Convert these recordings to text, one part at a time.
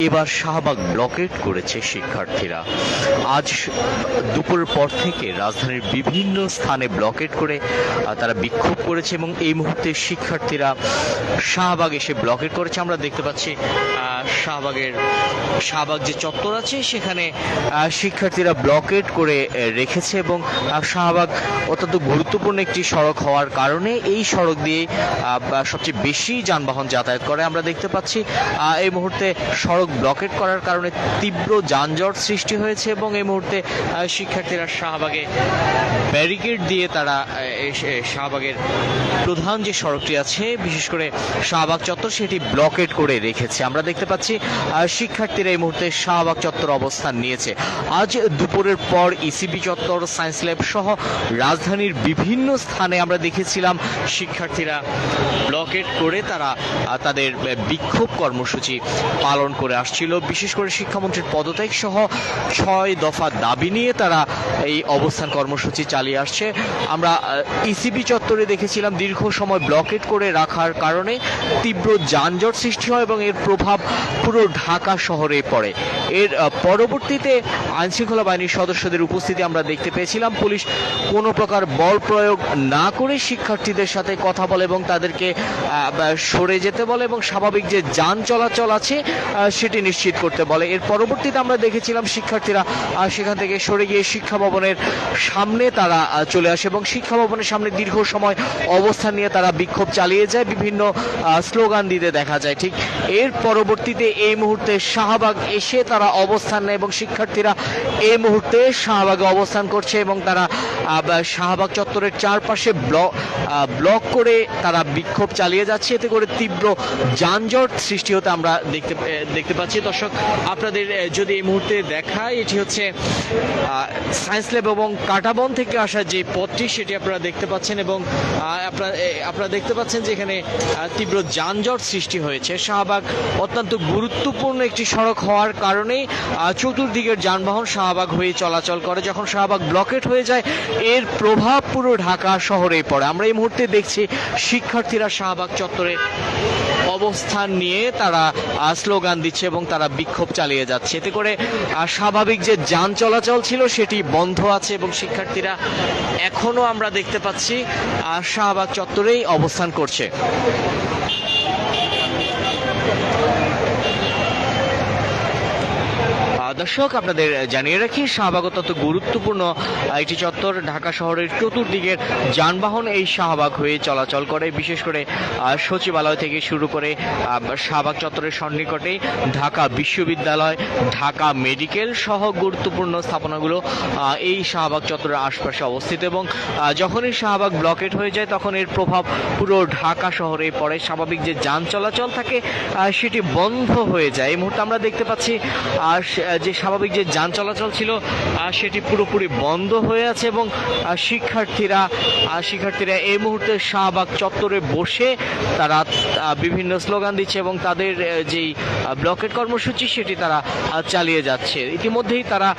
এবার শাহবাগ ব্লকেট করেছে শিক্ষার্থীরা। আজ দুপুর পর থেকে রাজধানীর বিভিন্ন স্থানে ব্লকেট করে তারা বিক্ষোভ করেছে এবং এই মুহূর্তে শিক্ষার্থীরা শাহবাগ এসে ব্লকেট করেছে। আমরা দেখতে পাচ্ছি শাহবাগ যে চত্বর আছে সেখানে শিক্ষার্থীরা ব্লকেট করে রেখেছে এবং শাহবাগ অত্যন্ত গুরুত্বপূর্ণ একটি সড়ক হওয়ার কারণে এই সড়ক দিয়ে সবচেয়ে বেশি যানবাহন যাতায়াত করে। আমরা দেখতে পাচ্ছি এই মুহূর্তে সড়ক ব্লকেট করার কারণে তীব্র যানজট সৃষ্টি হয়েছে এবং এই মুহূর্তে শিক্ষার্থীরা শাহবাগে ব্যারিকেড দিয়ে তারা শাহবাগের প্রধান যে সড়কটি আছে বিশেষ করে শাহবাগ চত্বর সেটি ব্লকেট করে রেখেছে। আমরা দেখতে পাচ্ছি শিক্ষার্থীরা এই মুহূর্তে শাহবাগ চত্বর অবস্থান নিয়েছে। আজ দুপুরের পর ইসিবি চত্বর, সায়েন্স ল্যাব সহ রাজধানীর বিভিন্ন স্থানে আমরা দেখেছিলাম শিক্ষার্থীরা ব্লকেট করে তারা তাদের বিক্ষোভ কর্মসূচি পালন করে আসছিল। বিশেষ করে শিক্ষামন্ত্রীর পদত্যাগ সহ ৬ দফা দাবি নিয়ে তারা এই অবস্থান কর্মসূচি চালিয়ে আসছে। আমরা ইসিবি চত্বরে দেখেছিলাম দীর্ঘ সময় ব্লকেট করে রাখার কারণে তীব্র যানজট সৃষ্টি হয় এবং এর প্রভাব পুরো ঢাকা শহরে পড়ে। এর পরবর্তীতে আইনশৃঙ্খলা বাহিনীর সদস্যদের উপস্থিতি আমরা দেখতে পেয়েছিলাম। পুলিশ কোনো প্রকার বল প্রয়োগ না করে শিক্ষার্থীদের সাথে কথা বলে এবং তাদেরকে সরে যেতে বলে এবং স্বাভাবিক যে যান চলাচল আছে সেটি নিশ্চিত করতে বলে। এর পরবর্তীতে আমরা দেখেছিলাম শিক্ষার্থীরা সেখান থেকে সরে গিয়ে শিক্ষা ভবনের সামনে তারা চলে আসে এবং শিক্ষা ভবনের সামনে দীর্ঘ সময় অবস্থান নিয়ে তারা বিক্ষোভ চালিয়ে যায়, বিভিন্ন স্লোগান দিতে দেখা যায়। ঠিক এর পরবর্তীতে এই মুহূর্তে শাহবাগ এসে তারা অবস্থান নেয় এবং শিক্ষার্থীরা এই মুহূর্তে শাহবাগে অবস্থান করছে এবং তারা শাহবাগ চত্বরের চারপাশে ব্লক করে তারা বিক্ষোভ চালিয়ে যাচ্ছে। এতে করে তীব্র যানজট সৃষ্টি হতে আমরা দেখতে পাচ্ছি। দর্শক, আপনাদের যদি এই মুহূর্তে দেখায়, এটি হচ্ছে সায়েন্স ল্যাব এবং কাঁটাবন থেকে আসা যে পথটি সেটি আপনারা দেখতে পাচ্ছেন এবং আপনারা দেখতে পাচ্ছেন যে এখানে তীব্র যানজট সৃষ্টি হয়েছে। শাহবাগ অত্যন্ত গুরুত্বপূর্ণ একটি সড়ক হওয়ার কারণে চতুর্দিকের যানবাহন শাহবাগ হয়ে চলাচল করে। যখন শাহবাগ ব্লকেট হয়ে যায় এর প্রভাব পুরো ঢাকা শহরে পড়ে। আমরা এই মুহূর্তে দেখছি শিক্ষার্থীরা শাহবাগ চত্বরে অবস্থান নিয়ে তারা স্লোগান দিচ্ছে এবং তারা বিক্ষোভ চালিয়ে যাচ্ছে। এতে করে স্বাভাবিক যে যান চলাচল ছিল সেটি বন্ধ আছে এবং শিক্ষার্থীরা এখনো আমরা দেখতে পাচ্ছি শাহবাগ চত্বরেই অবস্থান করছে। দর্শক, আপনাদের জানিয়ে রাখি শাহবাগ অত্যন্ত গুরুত্বপূর্ণ একটি চত্বর। ঢাকা শহরের চতুর্দিকের যানবাহন এই শাহবাগ হয়ে চলাচল করে। বিশেষ করে সচিবালয় থেকে শুরু করে শাহবাগ চত্বরের সন্নিকটে ঢাকা বিশ্ববিদ্যালয়, ঢাকা মেডিকেল সহ গুরুত্বপূর্ণ স্থাপনাগুলো এই শাহবাগ চত্বরের আশপাশে অবস্থিত এবং যখনই শাহবাগ ব্লকেট হয়ে যায় তখন এর প্রভাব পুরো ঢাকা শহরে পড়ে। স্বাভাবিক যে যান চলাচল থাকে সেটি বন্ধ হয়ে যায়। এই মুহূর্তে আমরা দেখতে পাচ্ছি যে স্বাভাবিক যে যান চলাচল ছিল সেটি পুরোপুরি বন্ধ হয়ে আছে এবং শিক্ষার্থীরা এই মুহূর্তে শাহবাগ চত্বরে বসে তারা বিভিন্ন স্লোগান দিচ্ছে এবং তাদের যেই ব্লকেট কর্মসূচি সেটি তারা চালিয়ে যাচ্ছে। ইতিমধ্যেই তারা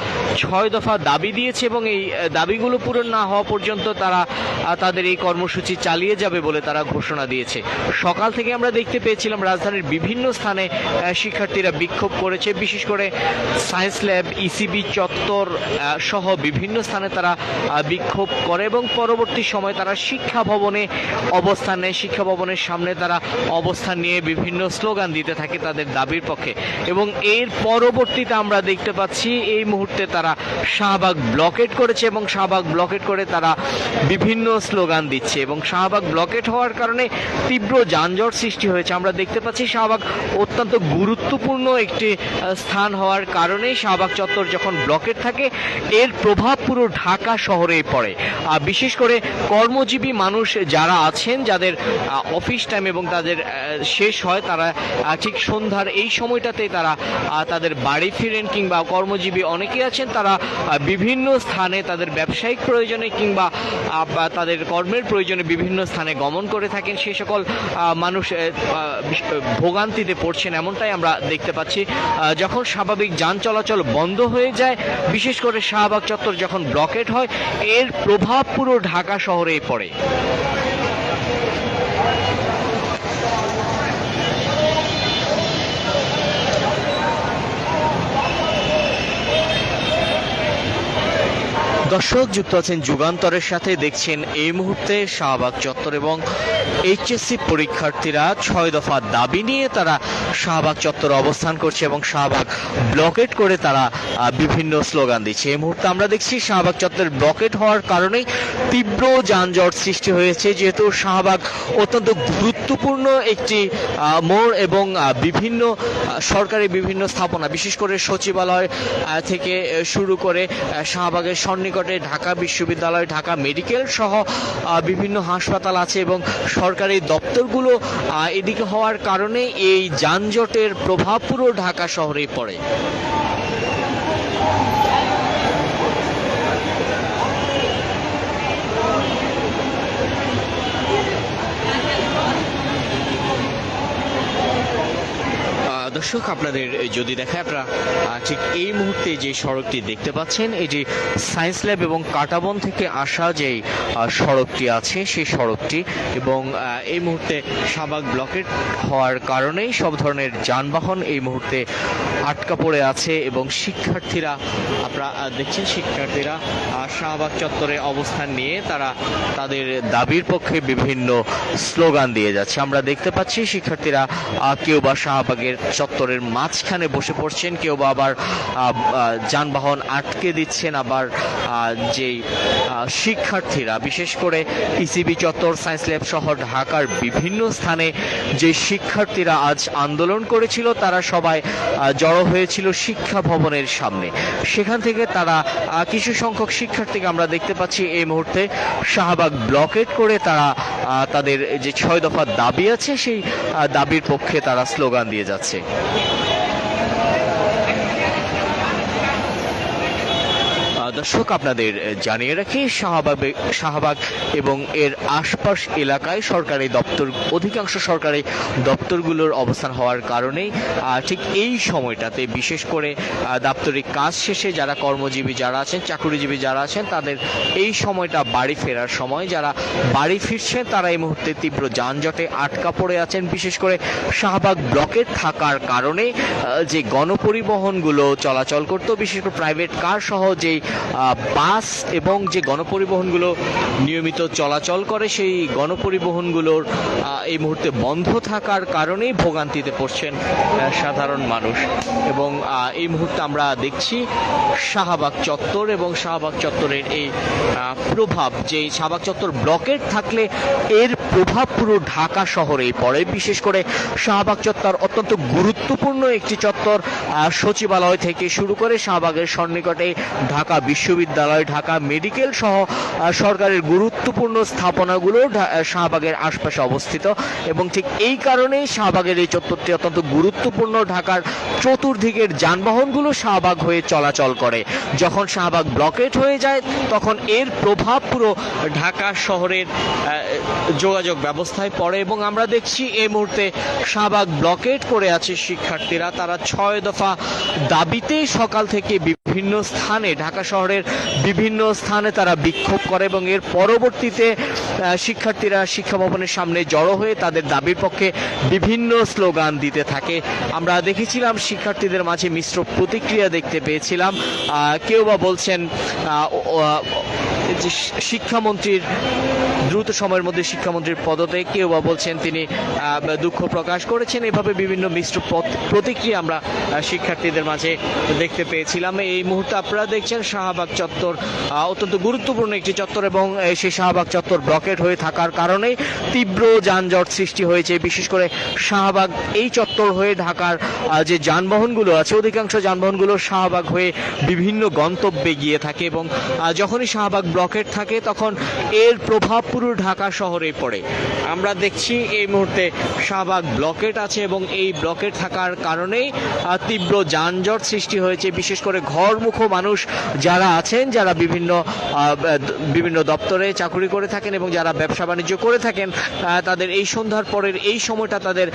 ৬ দফা দাবি দিয়েছে এবং এই দাবিগুলো পূরণ না হওয়া পর্যন্ত তারা তাদের এই কর্মসূচি চালিয়ে যাবে বলে তারা ঘোষণা দিয়েছে। সকাল থেকে আমরা দেখতে পেয়েছিলাম রাজধানীর বিভিন্ন স্থানে শিক্ষার্থীরা বিক্ষোভ করেছে। বিশেষ করে সায়েন্স ল্যাব, ইসিবি চত্বর সহ বিভিন্ন স্থানে তারা বিক্ষোভ করে এবং পরবর্তী সময় তারা শিক্ষা ভবনে অবস্থান নেয়। শিক্ষা ভবনের সামনে তারা অবস্থান নিয়ে বিভিন্ন স্লোগান দিতে থাকে তাদের দাবির পক্ষে এবং এর পরবর্তীতে আমরা দেখতে পাচ্ছি এই মুহূর্তে তারা শাহবাগ ব্লকেট করেছে এবং শাহবাগ ব্লকেট করে তারা বিভিন্ন স্লোগান দিচ্ছে এবং শাহবাগ ব্লকেট হওয়ার কারণে তীব্র যানজট সৃষ্টি হয়েছে। আমরা দেখতে পাচ্ছি শাহবাগ অত্যন্ত গুরুত্বপূর্ণ একটি স্থান হওয়ার কারণে শাহবাগ চত্বর যখন ব্লকেট থাকে এর প্রভাব পুরো ঢাকা শহরে পড়ে। বিশেষ করে কর্মজীবী মানুষ যারা আছেন, যাদের অফিস টাইম এবং তাদের শেষ হয়, তারা ঠিক সন্ধ্যার এই সময়টাতে তারা তাদের বাড়ি ফিরেন কিংবা কর্মজীবী অনেকে আছেন তারা বিভিন্ন স্থানে তাদের ব্যবসায়িক প্রয়োজনে কিংবা তাদের কর্মের প্রয়োজনে বিভিন্ন স্থানে গমন করে থাকেন। সেই সকল মানুষ ভোগান্তিতে পড়ছেন এমনটাই আমরা দেখতে পাচ্ছি। যখন স্বাভাবিক যান চলাচল বন্ধ হয়ে যায়, বিশেষ করে শাহবাগ চত্বর যখন ব্লকেট হয় এর প্রভাব পুরো ঢাকা শহরে পড়ে। দর্শক যুক্ত আছেন যুগান্তরের সাথে, দেখছেন এই মুহূর্তে শাহবাগ চত্বর এবং এইচএসসি পরীক্ষার্থীরা 6 দফা দাবি নিয়ে তারা শাহবাগ চত্বরে অবস্থান করছে এবং শাহবাগ ব্লকেট করে তারা বিভিন্ন স্লোগান দিচ্ছে। এই মুহূর্তে আমরা দেখছি শাহবাগ চত্বর ব্লকেট হওয়ার কারণেই তীব্র যানজট সৃষ্টি হয়েছে, যেহেতু শাহবাগ অত্যন্ত গুরুত্বপূর্ণ একটি মোড় এবং বিভিন্ন সরকারি বিভিন্ন স্থাপনা, বিশেষ করে সচিবালয় থেকে শুরু করে শাহবাগের সন্নিকটে ঢাকা বিশ্ববিদ্যালয়, ঢাকা মেডিকেল সহ বিভিন্ন হাসপাতাল আছে এবং সরকারি দপ্তরগুলো এদিকে হওয়ার কারণে এই যানজটের প্রভাব পুরো ঢাকা শহরেই পড়ে। দর্শক আপনাদের যদি দেখায়, আপনারা ঠিক এই মুহূর্তে যে সড়কটি দেখতে পাচ্ছেন, এটি সায়েন্স ল্যাব এবং কাটাবন থেকে আসা যে সড়কটি আছে সেই সড়কটি, এবং এই মুহূর্তে শাহবাগ ব্লকেট হওয়ার কারণেই সব ধরনের যানবাহন এই মুহূর্তে আটকা পড়ে আছে এবং শিক্ষার্থীরা, আপনারা দেখছেন শিক্ষার্থীরা শাহবাগ চত্বরে অবস্থান নিয়ে তারা তাদের দাবির পক্ষে বিভিন্ন স্লোগান দিয়ে যাচ্ছে। আমরা দেখতে পাচ্ছি শিক্ষার্থীরা কেউ বা শাহবাগের চত্বরের মাঝখানে বসে পড়ছেন, কেউ বা আবার যানবাহন আটকে দিচ্ছেন। আবার যেই শিক্ষার্থীরা বিশেষ করে ইসিবি চত্বর, সায়েন্স ল্যাব সহ ঢাকার বিভিন্ন স্থানে যে শিক্ষার্থীরা আজ আন্দোলন করেছিল, তারা সবাই জড়ো হয়েছিল শিক্ষা ভবনের সামনে। সেখান থেকে তারা কিছু সংখ্যক শিক্ষার্থীকে আমরা দেখতে পাচ্ছি এই মুহূর্তে শাহবাগ ব্লকেট করে তারা তাদের যে 6 দফা দাবি আছে সেই দাবির পক্ষে তারা স্লোগান দিয়ে যাচ্ছে। দর্শক আপনাদের জানিয়ে রাখি, শাহবাগ এবং এর আশপাশ এলাকায় সরকারি দপ্তর, অধিকাংশ সরকারি দপ্তরগুলোর অবস্থান হওয়ার কারণেই ঠিক এই সময়টাতে বিশেষ করে দাপ্তরিক কাজ শেষে যারা কর্মজীবী যারা আছেন, চাকুরিজীবী যারা আছেন, তাদের এই সময়টা বাড়ি ফেরার সময়। যারা বাড়ি ফিরছেন তারা এই মুহূর্তে তীব্র যানজটে আটকা পড়ে আছেন, বিশেষ করে শাহবাগ ব্লকেট থাকার কারণে যে গণপরিবহনগুলো চলাচল করতো, বিশেষ করে প্রাইভেট কার সহ যেই বাস এবং যে গণপরিবহনগুলো নিয়মিত চলাচল করে, সেই গণপরিবহনগুলোর এই মুহূর্তে বন্ধ থাকার কারণেই ভোগান্তিতে পড়ছেন সাধারণ মানুষ। এবং এই মুহূর্তে আমরা দেখছি শাহবাগ চত্বর এবং শাহবাগ চত্বরের এই প্রভাব, যে শাহবাগ চত্বর ব্লকেট থাকলে এর প্রভাব পুরো ঢাকা শহরেই পড়ে। বিশেষ করে শাহবাগ চত্বর অত্যন্ত গুরুত্বপূর্ণ একটি চত্বর, সচিবালয় থেকে শুরু করে শাহবাগের সন্নিকটে ঢাকা বিশ্ববিদ্যালয়, ঢাকা মেডিকেল সহ সরকারের গুরুত্বপূর্ণ স্থাপনাগুলো শাহবাগের আশপাশে অবস্থিত। এবং ঠিক এই কারণেই শাহবাগের এই চত্বরটি অত্যন্ত গুরুত্বপূর্ণ। ঢাকার চতুর্দিকের যানবাহনগুলো শাহবাগ হয়ে চলাচল করে। যখন শাহবাগ ব্লকেট হয়ে যায় তখন এর প্রভাব পুরো ঢাকা শহরের যোগাযোগ ব্যবস্থায় পড়ে। এবং আমরা দেখছি এই মুহূর্তে শাহবাগ ব্লকেট করে আছে শিক্ষার্থীরা। তারা 6 দফা দাবিতে সকাল থেকে বিভিন্ন স্থানে, ঢাকা শহরের বিভিন্ন স্থানে তারা বিক্ষোভ করে এবং এর পরবর্তীতে শিক্ষার্থীরা শিক্ষা ভবনের সামনে জড়ো হয়ে তাদের দাবির পক্ষে বিভিন্ন স্লোগান দিতে থাকে। আমরা দেখেছিলাম শিক্ষার্থীদের মাঝে মিশ্র প্রতিক্রিয়া দেখতে পেয়েছিলাম। কেউ বা বলছেন যে শিক্ষামন্ত্রীর দ্রুত সময়ের মধ্যে শিক্ষামন্ত্রীর পদত্যাগ, কেউ বা বলছেন তিনি দুঃখ প্রকাশ করেছেন। এভাবে বিভিন্ন মিশ্র প্রতিক্রিয়া আমরা শিক্ষার্থীদের মাঝে দেখতে পেয়েছিলাম। এই মুহূর্তে আপনারা দেখছেন শাহবাগ চত্বর অত্যন্ত গুরুত্বপূর্ণ একটি চত্বর এবং সেই শাহবাগ চত্বর ব্লকেট হয়ে থাকার কারণে তীব্র যানজট সৃষ্টি হয়েছে। বিশেষ করে শাহবাগ এই চত্বর হয়ে ঢাকার যে যানবাহনগুলো আছে, অধিকাংশ যানবাহনগুলো শাহবাগ হয়ে বিভিন্ন গন্তব্যে গিয়ে থাকে এবং যখনই শাহবাগ ব্লকেট থাকে তখন এর প্রভাব পুরো ঢাকা শহরে পড়ে। আমরা দেখছি এই মুহূর্তে শাহবাগ ব্লকেট আছে এবং এই ব্লকেট থাকার কারণেই তীব্র যানজট সৃষ্টি হয়েছে। বিশেষ করে ঘরমুখ মানুষ যারা আছেন, যারা বিভিন্ন দপ্তরে চাকরি করে থাকেন এবং যারা ব্যবসা বাণিজ্য করে থাকেন, তাদের এই সন্ধ্যার পরের এই সময়টা তাদের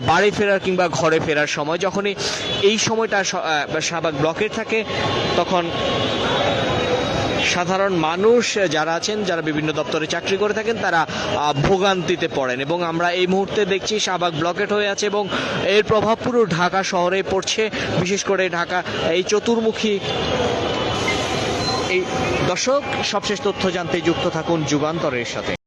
বাড়ি ফেরার কিংবা ঘরে ফেরার সময়। যখনই এই সময়টা শাহবাগ ব্লকেট থাকে তখন সাধারণ মানুষ যারা আছেন, যারা বিভিন্ন দপ্তরে চাকরি করে থাকেন, তারা ভোগান্তিতে পড়েন। এবং আমরা এই মুহূর্তে দেখছি শাহবাগ ব্লকেট হয়ে আছে এবং এর প্রভাব পুরো ঢাকা শহরে পড়ছে। বিশেষ করে ঢাকা এই চতুর্মুখী এই দর্শক, সবশেষ তথ্য জানতে যুক্ত থাকুন যুগান্তরের সাথে।